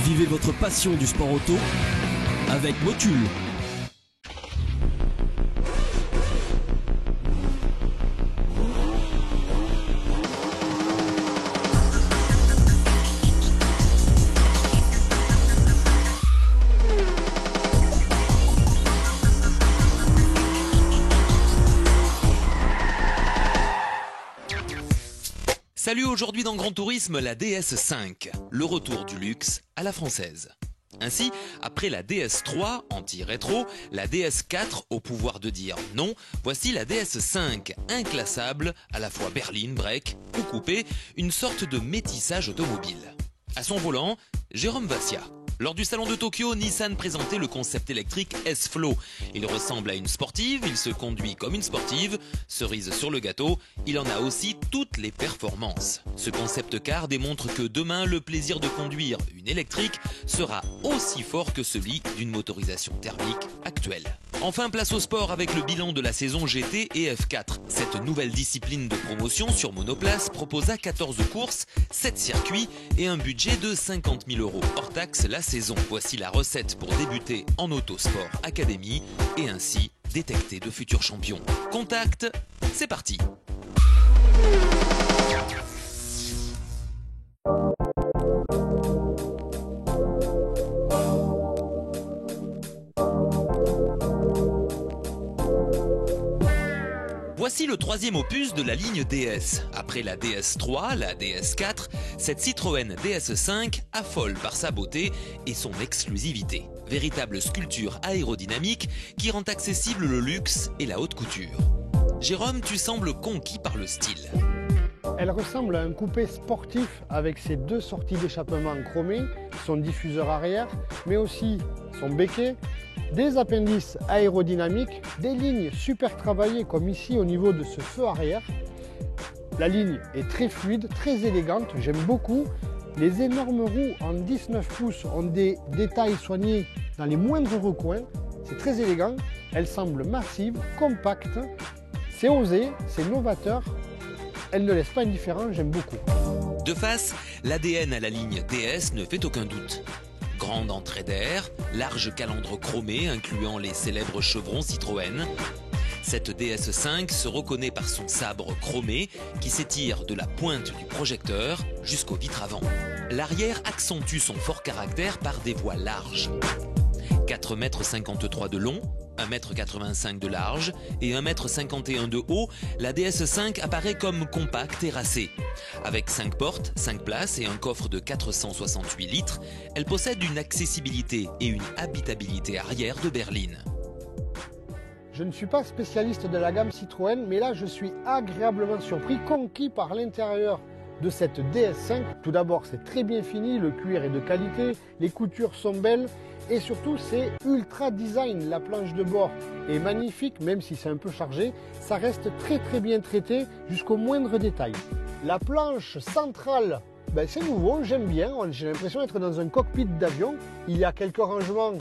Vivez votre passion du sport auto avec Motul. Salut, aujourd'hui dans Grand Tourisme, la DS5, le retour du luxe à la française. Ainsi, après la DS3 anti-rétro, la DS4 au pouvoir de dire non, voici la DS5 inclassable, à la fois berline, break ou coupé, une sorte de métissage automobile. À son volant, Jérôme Vassia. Lors du salon de Tokyo, Nissan présentait le concept électrique S-Flow. Il ressemble à une sportive, il se conduit comme une sportive. Cerise sur le gâteau, il en a aussi toutes les performances. Ce concept car démontre que demain, le plaisir de conduire une électrique sera aussi fort que celui d'une motorisation thermique actuelle. Enfin, place au sport avec le bilan de la saison GT et F4. Cette nouvelle discipline de promotion sur monoplace proposa 14 courses, 7 circuits et un budget de 50 000 € hors taxe la saison. Voici la recette pour débuter en Autosport Academy et ainsi détecter de futurs champions. Contact, c'est parti! Voici le troisième opus de la ligne DS. Après la DS3, la DS4, cette Citroën DS5 affole par sa beauté et son exclusivité. Véritable sculpture aérodynamique qui rend accessible le luxe et la haute couture. Jérôme, tu sembles conquis par le style. Elle ressemble à un coupé sportif avec ses deux sorties d'échappement chromées, son diffuseur arrière, mais aussi son béquet, des appendices aérodynamiques, des lignes super travaillées comme ici au niveau de ce feu arrière. La ligne est très fluide, très élégante, j'aime beaucoup. Les énormes roues en 19 pouces ont des détails soignés dans les moindres recoins. C'est très élégant, elle semble massive, compacte, c'est osé, c'est novateur. Elle ne laisse pas indifférent, j'aime beaucoup. De face, l'ADN à la ligne DS ne fait aucun doute. Grande entrée d'air, large calandre chromé incluant les célèbres chevrons Citroën. Cette DS5 se reconnaît par son sabre chromé qui s'étire de la pointe du projecteur jusqu'aux vitres avant. L'arrière accentue son fort caractère par des voies larges. 4,53 m de long, 1,85 m de large et 1,51 m de haut, la DS5 apparaît comme compacte et racée. Avec 5 portes, 5 places et un coffre de 468 litres, elle possède une accessibilité et une habitabilité arrière de berline. Je ne suis pas spécialiste de la gamme Citroën, mais là je suis agréablement surpris, conquis par l'intérieur de cette DS5. Tout d'abord, c'est très bien fini, le cuir est de qualité, les coutures sont belles et surtout c'est ultra design. La planche de bord est magnifique, même si c'est un peu chargé, ça reste très bien traité jusqu'au moindre détail. La planche centrale, c'est nouveau, j'aime bien, j'ai l'impression d'être dans un cockpit d'avion. Il y a quelques rangements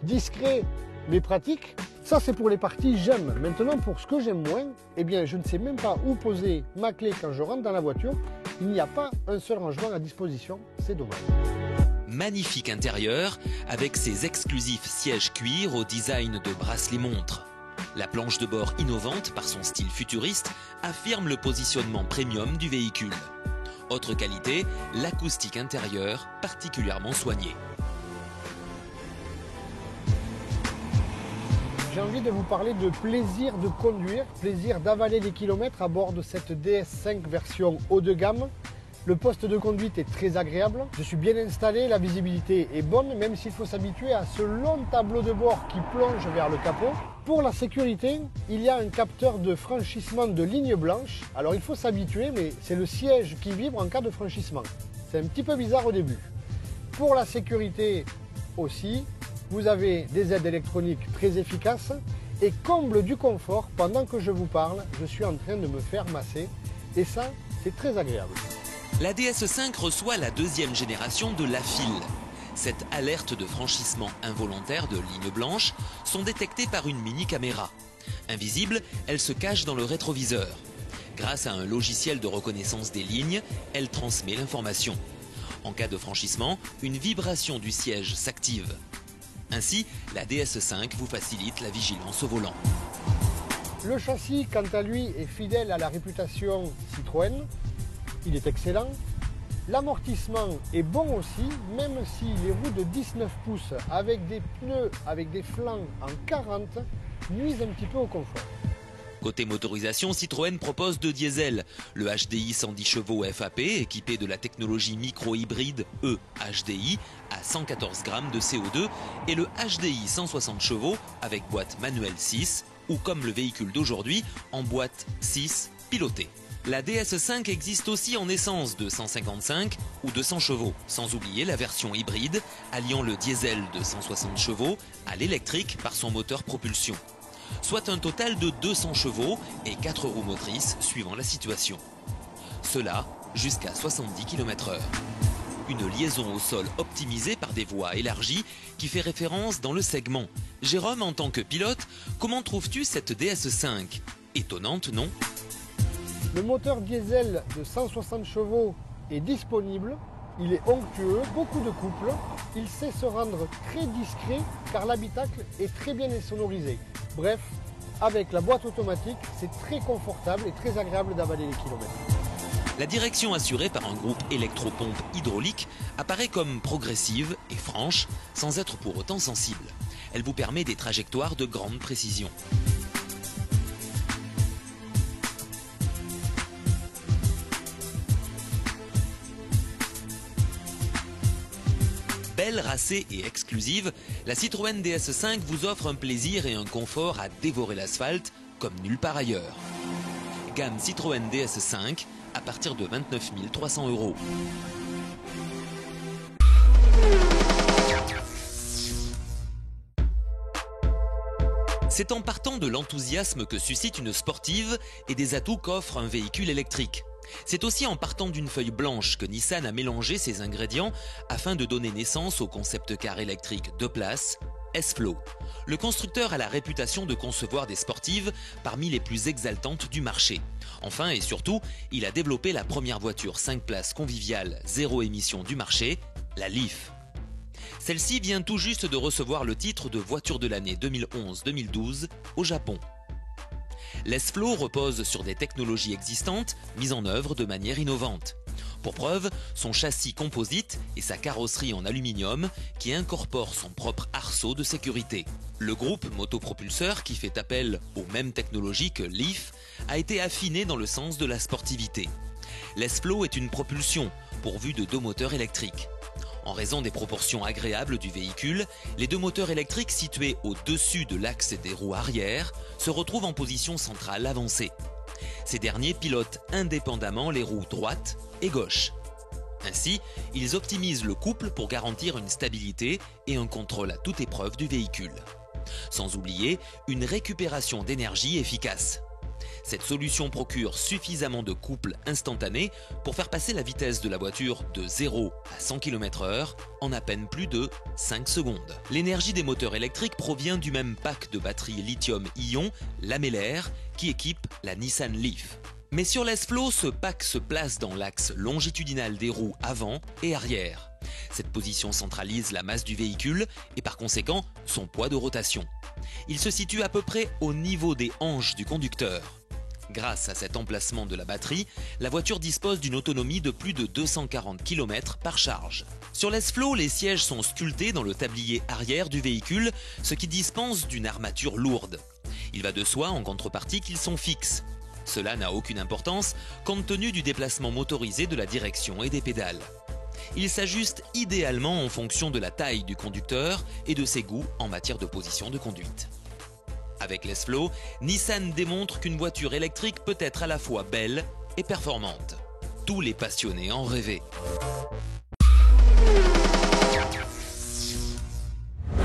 discrets mais pratiques. Ça c'est pour les parties j'aime. Maintenant pour ce que j'aime moins, je ne sais même pas où poser ma clé quand je rentre dans la voiture. Il n'y a pas un seul rangement à disposition, c'est dommage. Magnifique intérieur avec ses exclusifs sièges cuir au design de bracelet-montre. La planche de bord innovante par son style futuriste affirme le positionnement premium du véhicule. Autre qualité, l'acoustique intérieure particulièrement soignée. J'ai envie de vous parler de plaisir de conduire, plaisir d'avaler les kilomètres à bord de cette DS5 version haut de gamme. Le poste de conduite est très agréable, je suis bien installé, la visibilité est bonne, même s'il faut s'habituer à ce long tableau de bord qui plonge vers le capot. Pour la sécurité, il y a un capteur de franchissement de ligne blanche. Alors il faut s'habituer, mais c'est le siège qui vibre en cas de franchissement. C'est un petit peu bizarre au début. Pour la sécurité aussi, vous avez des aides électroniques très efficaces et comble du confort, pendant que je vous parle, je suis en train de me faire masser et ça, c'est très agréable. La DS5 reçoit la deuxième génération de l'AFIL. Cette alerte de franchissement involontaire de ligne blanche sont détectées par une mini-caméra. Invisible, elle se cache dans le rétroviseur. Grâce à un logiciel de reconnaissance des lignes, elle transmet l'information. En cas de franchissement, une vibration du siège s'active. Ainsi, la DS5 vous facilite la vigilance au volant. Le châssis, quant à lui, est fidèle à la réputation Citroën. Il est excellent. L'amortissement est bon aussi, même si les roues de 19 pouces avec des pneus avec des flancs en 40 nuisent un petit peu au confort. Côté motorisation, Citroën propose deux diesels, le HDI 110 chevaux FAP équipé de la technologie micro-hybride E-HDI à 114 grammes de CO2 et le HDI 160 chevaux avec boîte manuelle 6 ou comme le véhicule d'aujourd'hui en boîte 6 pilotée. La DS5 existe aussi en essence de 155 ou 200 chevaux, sans oublier la version hybride alliant le diesel de 160 chevaux à l'électrique par son moteur propulsion. Soit un total de 200 chevaux et 4 roues motrices suivant la situation. Cela jusqu'à 70 km/h. Une liaison au sol optimisée par des voies élargies qui fait référence dans le segment. Jérôme, en tant que pilote, comment trouves-tu cette DS5 ? Étonnante, non ? Le moteur diesel de 160 chevaux est disponible. Il est onctueux, beaucoup de couple. Il sait se rendre très discret car l'habitacle est très bien sonorisé. Bref, avec la boîte automatique, c'est très confortable et très agréable d'avaler les kilomètres. La direction assurée par un groupe électropompe hydraulique apparaît comme progressive et franche, sans être pour autant sensible. Elle vous permet des trajectoires de grande précision. Belle, racée et exclusive, la Citroën DS5 vous offre un plaisir et un confort à dévorer l'asphalte comme nulle part ailleurs. Gamme Citroën DS5 à partir de 29 300 €. C'est en partant de l'enthousiasme que suscite une sportive et des atouts qu'offre un véhicule électrique. C'est aussi en partant d'une feuille blanche que Nissan a mélangé ses ingrédients afin de donner naissance au concept car électrique 2 places, S-Flow. Le constructeur a la réputation de concevoir des sportives parmi les plus exaltantes du marché. Enfin et surtout, il a développé la première voiture 5 places conviviale zéro émission du marché, la Leaf. Celle-ci vient tout juste de recevoir le titre de voiture de l'année 2011-2012 au Japon. L'S-Flow repose sur des technologies existantes mises en œuvre de manière innovante. Pour preuve, son châssis composite et sa carrosserie en aluminium qui incorpore son propre arceau de sécurité. Le groupe motopropulseur qui fait appel aux mêmes technologies que Leaf a été affiné dans le sens de la sportivité. L'S-Flow est une propulsion pourvue de 2 moteurs électriques. En raison des proportions agréables du véhicule, les 2 moteurs électriques situés au-dessus de l'axe des roues arrière se retrouvent en position centrale avancée. Ces derniers pilotent indépendamment les roues droite et gauche. Ainsi, ils optimisent le couple pour garantir une stabilité et un contrôle à toute épreuve du véhicule. Sans oublier une récupération d'énergie efficace. Cette solution procure suffisamment de couple instantané pour faire passer la vitesse de la voiture de 0 à 100 km/h en à peine plus de 5 secondes. L'énergie des moteurs électriques provient du même pack de batterie lithium-ion lamellaire qui équipe la Nissan Leaf. Mais sur l'S-Flow, ce pack se place dans l'axe longitudinal des roues avant et arrière. Cette position centralise la masse du véhicule et par conséquent son poids de rotation. Il se situe à peu près au niveau des hanches du conducteur. Grâce à cet emplacement de la batterie, la voiture dispose d'une autonomie de plus de 240 km par charge. Sur l'S-Flow, les sièges sont sculptés dans le tablier arrière du véhicule, ce qui dispense d'une armature lourde. Il va de soi en contrepartie qu'ils sont fixes. Cela n'a aucune importance compte tenu du déplacement motorisé de la direction et des pédales. Il s'ajuste idéalement en fonction de la taille du conducteur et de ses goûts en matière de position de conduite. Avec l'S-Flow, Nissan démontre qu'une voiture électrique peut être à la fois belle et performante. Tous les passionnés en rêvaient.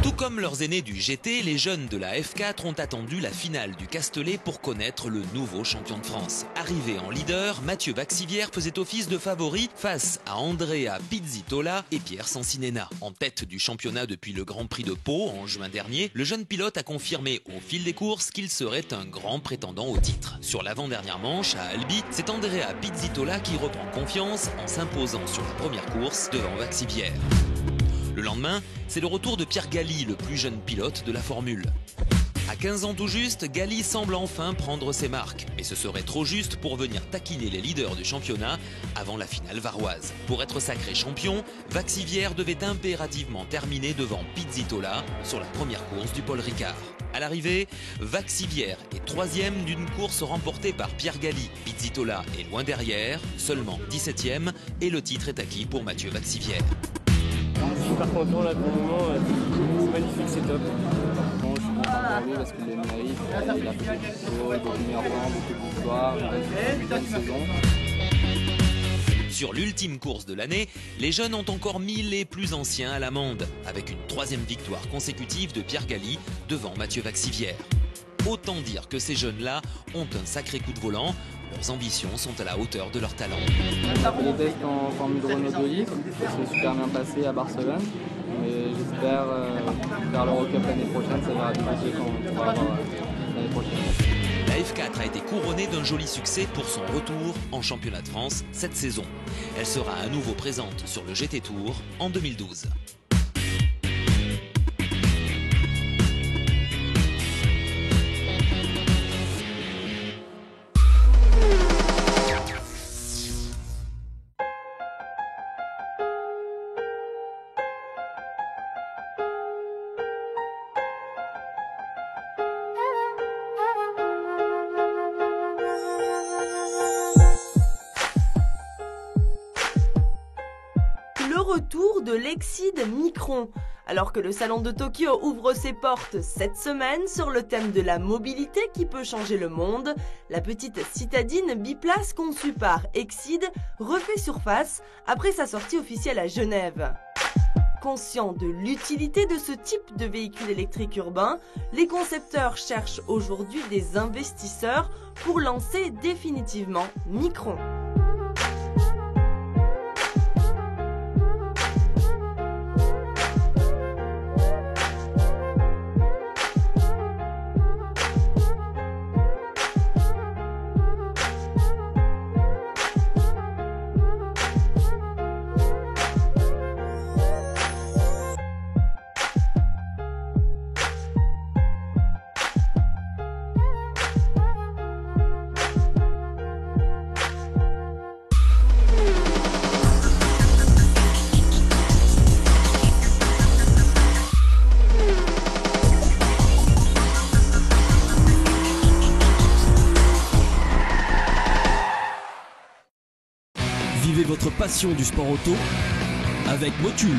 Tout comme Comme leurs aînés du GT, les jeunes de la F4 ont attendu la finale du Castellet pour connaître le nouveau champion de France. Arrivé en leader, Mathieu Vaxivière faisait office de favori face à Andrea Pizzitola et Pierre Sancinena. En tête du championnat depuis le Grand Prix de Pau en juin dernier, le jeune pilote a confirmé au fil des courses qu'il serait un grand prétendant au titre. Sur l'avant-dernière manche, à Albi, c'est Andrea Pizzitola qui reprend confiance en s'imposant sur la première course devant Vaxivière. Le lendemain, c'est le retour de Pierre Galli, le plus jeune pilote de la Formule. À 15 ans tout juste, Galli semble enfin prendre ses marques. Mais ce serait trop juste pour venir taquiner les leaders du championnat avant la finale varoise. Pour être sacré champion, Vaxivière devait impérativement terminer devant Pizzitola sur la première course du Paul Ricard. À l'arrivée, Vaxivière est troisième d'une course remportée par Pierre Galli. Pizzitola est loin derrière, seulement 17e, et le titre est acquis pour Mathieu Vaxivière. Je suis super content là pour le moment, c'est magnifique, c'est top. Bon, je suis content pour lui parce qu'il le mérite, il a fait beaucoup de meilleurs temps, beaucoup de victoires, une bonne saison. Sur l'ultime course de l'année, les jeunes ont encore mis les plus anciens à l'amende, avec une troisième victoire consécutive de Pierre Galli devant Mathieu Vaxivière. Autant dire que ces jeunes-là ont un sacré coup de volant, leurs ambitions sont à la hauteur de leur talent. J'ai fait des tests en Formule Renault 2 litres, ça s'est super bien passé à Barcelone, mais j'espère faire l'Eurocup l'année prochaine, ça verra difficile quand on pourra avoir l'année prochaine. La F4 a été couronnée d'un joli succès pour son retour en championnat de France cette saison. Elle sera à nouveau présente sur le GT Tour en 2012. Le retour de l'Exide Micron. Alors que le salon de Tokyo ouvre ses portes cette semaine sur le thème de la mobilité qui peut changer le monde, la petite citadine biplace conçue par Exide refait surface après sa sortie officielle à Genève. Conscients de l'utilité de ce type de véhicule électrique urbain, les concepteurs cherchent aujourd'hui des investisseurs pour lancer définitivement Micron. Vivez votre passion du sport auto avec Motul.